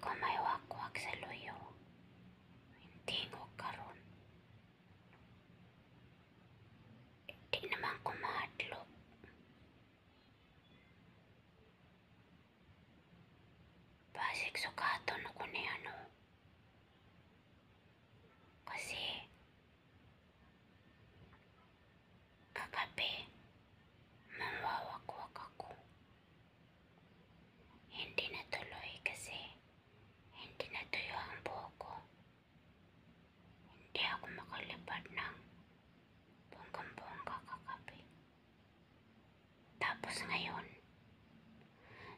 ko may wakwak sa luyo. Hindi ko karon. Di naman ko mahadlok. Basig sukaton ako ni ano. Kasi kagabi mawawakwak ako. Hindi natuloy kasi hindi natuyo ang buhok ko. Hindi ako makalipad ng bonggang-bongga kagabi. Tapos ngayon,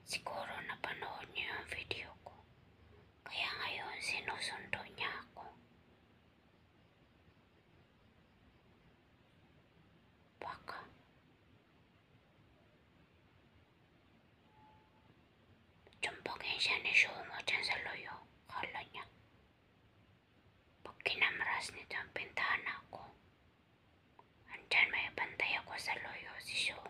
siguro napanood niyo yung video ko. Kaya ngayon sinusundo niya ako. Baka. Tsumpagin siya ni Shomo dyan sa luyo. Kala niya. Pag kinamras nito ang bintana ko, andyan may bantay ako sa luyo si Shomo.